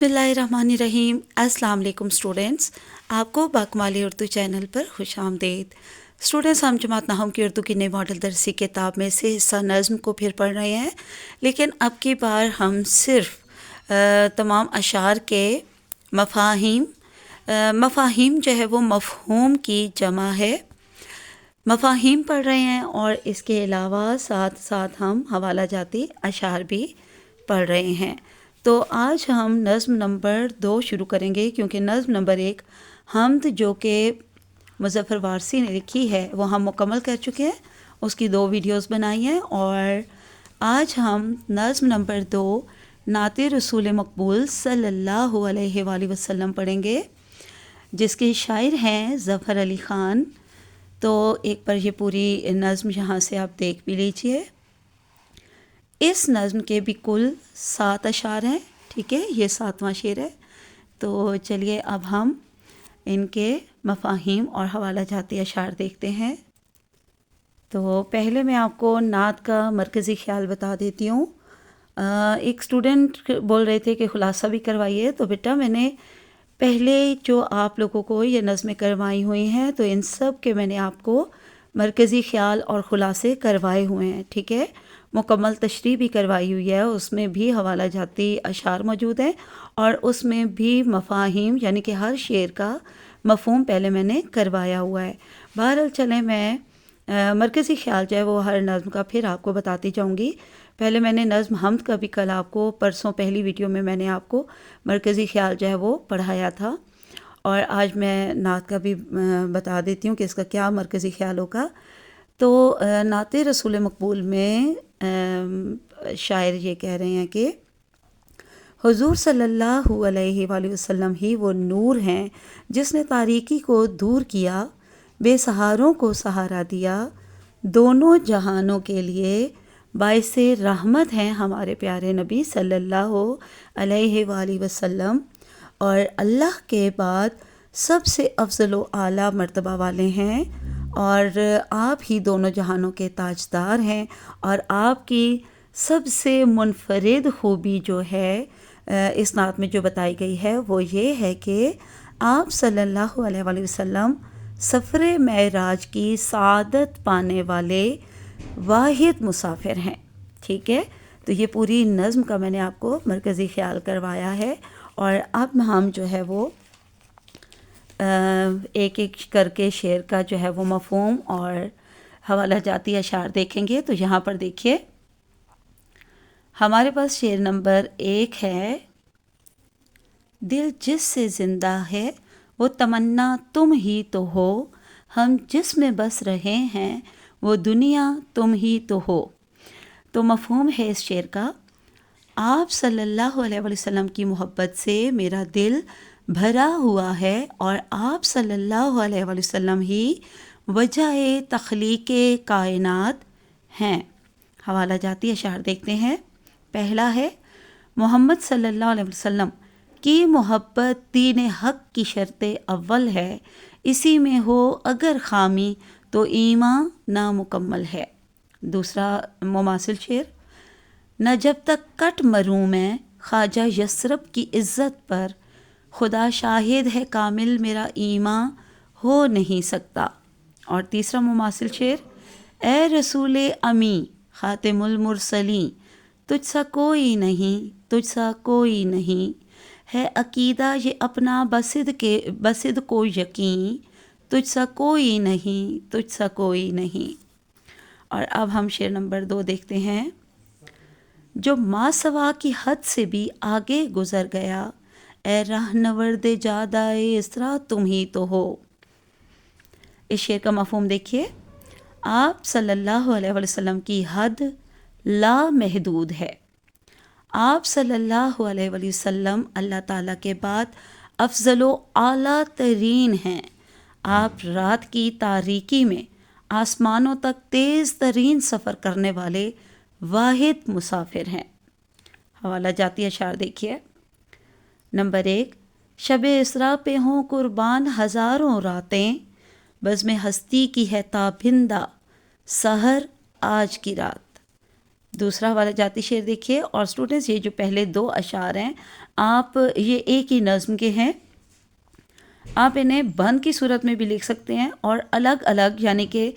बिस्मिल्लाहिर्रहमानिर्रहीम। अस्सलाम वालेकुम स्टूडेंट्स, आपको बाकमाली उर्दू चैनल पर खुश आमदीद। स्टूडेंट्स, हम जमात नाहम की उर्दू की नई मॉडल दरसी किताब में से हिस्सा नज़्म को फिर पढ़ रहे हैं, लेकिन अब की बार हम सिर्फ तमाम अशार के मफ़ाहीम जो है वो मफ़हूम की जमा है, मफ़ाहीम पढ़ रहे हैं। और इसके अलावा साथ साथ हम हवाला जाती अशार भी पढ़ रहे हैं। तो आज हम नज़्म नंबर 2 शुरू करेंगे, क्योंकि नज़्म नंबर 1 हमद जो कि मुज़फ़्फ़र वारसी ने लिखी है वो हम मुकम्मल कर चुके हैं, उसकी 2 वीडियोस बनाई हैं। और आज हम नज़्म नंबर 2 नाते रसूल मकबूल सल्लल्लाहु अलैहि वसल्लम पढ़ेंगे, जिसके शायर हैं ज़फ़र अली ख़ान। तो एक बार ये पूरी नज़्म यहाँ से आप देख भी लीजिए। इस नज़्म के भी कुल 7 अशार हैं, ठीक है, ये 7वां शेर है। तो चलिए अब हम इनके मफ़ाहीम और हवाला जाती अशार देखते हैं। तो पहले मैं आपको नात का मरकज़ी ख़्याल बता देती हूँ। एक स्टूडेंट बोल रहे थे कि ख़ुलासा भी करवाइए, तो बेटा मैंने पहले जो आप लोगों को ये नज़में करवाई हुई हैं, तो इन सब के मैंने आपको मरकज़ी ख़्याल और ख़ुलासे करवाए हुए हैं, ठीक है। मुकम्मल तशरीह भी करवाई हुई है, उसमें भी हवाला जाती अशार मौजूद हैं और उसमें भी मफ़ाहीम यानी कि हर शेर का मफ़हूम पहले मैंने करवाया हुआ है। बहरहाल चलें, मैं मरकज़ी ख़्याल जो है वो हर नज़्म का फिर आपको बताती जाऊँगी। पहले मैंने नज़्म हमद का भी कल आपको परसों पहली वीडियो में मैंने आपको मरकज़ी ख़्याल जो है वो पढ़ाया था, और आज मैं नात का भी बता देती हूँ कि इसका क्या मरकज़ी ख़्याल होगा। तो नाते रसूल मकबूल में शायर ये कह रहे हैं कि हुज़ूर सल्लल्लाहु अलैहि वसल्लम ही वो नूर हैं जिसने तारीकी को दूर किया, बेसहारों को सहारा दिया, दोनों जहानों के लिए बाइसे रहमत हैं हमारे प्यारे नबी सल्लल्लाहु अलैहि वसल्लम, और अल्लाह के बाद सबसे अफजल व आला मर्तबा वाले हैं, और आप ही दोनों जहानों के ताजदार हैं। और आपकी सबसे मुनफरिद खूबी जो है इस नात में जो बताई गई है वो ये है कि आप सल्लल्लाहु अलैहि वसल्लम सफ़रे मेराज की सआदत पाने वाले वाहिद मुसाफिर हैं, ठीक है। तो ये पूरी नज़्म का मैंने आपको मरकज़ी ख़्याल करवाया है, और अब हम जो है वो एक एक करके शेर का जो है वो मफ़हूम और हवाला जाती अशार देखेंगे। तो यहाँ पर देखिए, हमारे पास शेर नंबर 1 है। दिल जिससे ज़िंदा है वो तमन्ना तुम ही तो हो, हम जिसमें बस रहे हैं वो दुनिया तुम ही तो हो। तो मफ़हूम है इस शेर का, आप सल्लल्लाहु अलैहि वसल्लम की मोहब्बत से मेरा दिल भरा हुआ है, और आप सल्लल्लाहु अलैहि वसल्लम ही वजह तख्लीक़ कायनात हैं। हवाला जाती अशार देखते हैं। पहला है, मोहम्मद सल्लल्लाहु अलैहि वसल्लम की मोहब्बत दीन हक़ की शर्त अव्वल है, इसी में हो अगर खामी तो ईमान नामुकम्मल है। दूसरा मुमासिल शेर, न जब तक कट मरूँ मैं ख्वाजा यसरब की इज़्ज़त पर, खुदा शाहिद है कामिल मेरा ईमान हो नहीं सकता। और तीसरा मुमासिल शेर, ए रसूल अमी खातिमुल मुरसलीं, तुझसा कोई नहीं, तुझसा कोई नहीं, है अकीदा ये अपना बसिद को यकीन, तुझसा कोई नहीं, तुझसा कोई नहीं। और अब हम शेर नंबर 2 देखते हैं। जो मासवा की हद से भी आगे गुज़र गया, ए राहनवर्द जादाए इसरा तुम ही तो हो। इस शेर का मफ़हूम देखिए, आप सल्लल्लाहु अलैहि वसल्लम की हद लामहदूद है। आप सल्लल्लाहु अलैहि वसल्लम अल्लाह ताला के बाद अफजलो आला तरीन हैं। आप रात की तारीकी में आसमानों तक तेज़ तरीन सफ़र करने वाले वाहिद मुसाफिर हैं। हवाला जाती अशार देखिए। नंबर 1, शब इसरा पे हों कुर्बान हज़ारों रातें, बज़्म हस्ती की है ताबिंदा सहर आज की रात। دوسرا حوالہ جاتی شعر دیکھیے. اور اسٹوڈنٹس یہ جو پہلے 2 اشعار ہیں آپ یہ ایک ہی نظم کے ہیں، آپ انہیں بند کی صورت میں بھی لکھ سکتے ہیں اور الگ الگ یعنی کہ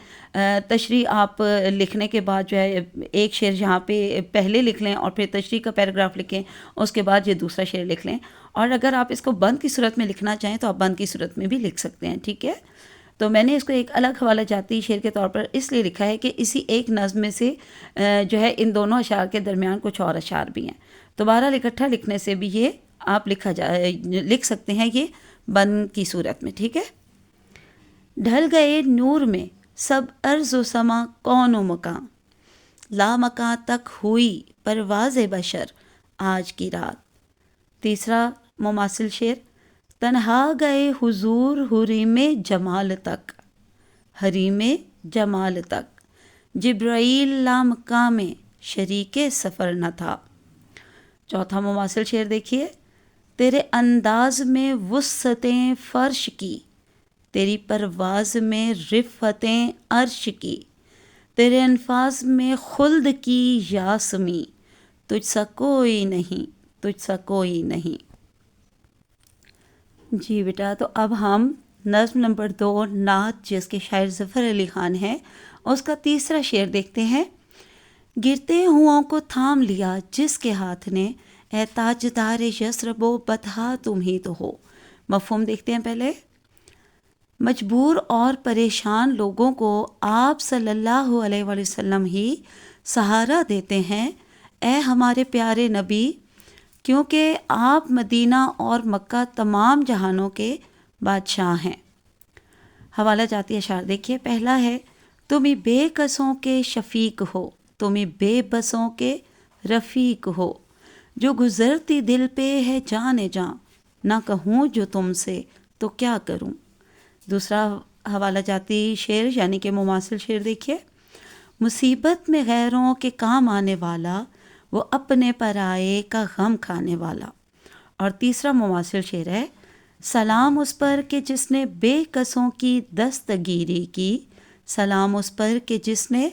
تشریح آپ لکھنے کے بعد جو ہے ایک شعر یہاں پہ پہلے لکھ لیں اور پھر تشریح کا پیراگراف لکھیں، اس کے بعد یہ دوسرا شعر لکھ لیں. اور اگر آپ اس کو بند کی صورت میں لکھنا چاہیں تو آپ بند کی صورت میں بھی لکھ سکتے ہیں. ٹھیک ہے، تو میں نے اس کو ایک الگ حوالہ جاتی شعر کے طور پر اس لیے لکھا ہے کہ اسی ایک نظم میں سے جو ہے ان دونوں اشعار کے درمیان کچھ اور اشعار بھی ہیں، تو بہرحال اکٹھا لکھنے سے بھی یہ آپ لکھ سکتے ہیں یہ بند کی صورت میں. ٹھیک ہے. ڈھل گئے نور میں سب ارض و سما کون و مکان، لا مکان تک ہوئی پرواز بشر آج کی رات. تیسرا مماثل شعر. تنہا گئے حضور حریم جمال تک، حریم جمال تک، جبرائیل لامکاں میں شریک سفر نہ تھا. چوتھا مماثل شعر دیکھیے. تیرے انداز میں وسعتیں فرش کی، تیری پرواز میں رفتیں عرش کی، تیرے انفاس میں خلد کی یاسمی، تجھ سا کوئی نہیں، تجھ سا کوئی نہیں. جی بیٹا، تو اب ہم نظم نمبر 2 نعت جس کے شاعر ظفر علی خان ہیں اس کا تیسرا شعر دیکھتے ہیں. گرتے ہوں کو تھام لیا جس کے ہاتھ نے، اے تاجدار یثرب و بطحا تم ہی تو ہو. مفہوم دیکھتے ہیں پہلے. مجبور اور پریشان لوگوں کو آپ صلی اللہ علیہ وآلہ وسلم ہی سہارا دیتے ہیں، اے ہمارے پیارے نبی، کیونکہ آپ مدینہ اور مکہ تمام جہانوں کے بادشاہ ہیں. حوالہ جاتی اشعار دیکھیے. پہلا ہے تم ہی بے کسوں کے شفیق ہو، تم ہی بے بسوں کے رفیق ہو، جو گزرتی دل پہ ہے جان جاں، نہ کہوں جو تم سے تو کیا کروں. دوسرا حوالہ جاتی شعر یعنی کہ مماثل شعر دیکھیے. مصیبت میں غیروں کے کام آنے والا، وہ اپنے پرائے کا غم کھانے والا. اور تیسرا مماثل شعر ہے. سلام اس پر کہ جس نے بے کسوں کی دستگیری کی، سلام اس پر کہ جس نے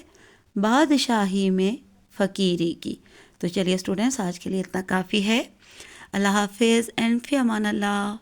بادشاہی میں فقیری کی. تو چلیے اسٹوڈنٹس آج کے لیے اتنا کافی ہے. اللہ حافظ اینڈ فی امان اللہ.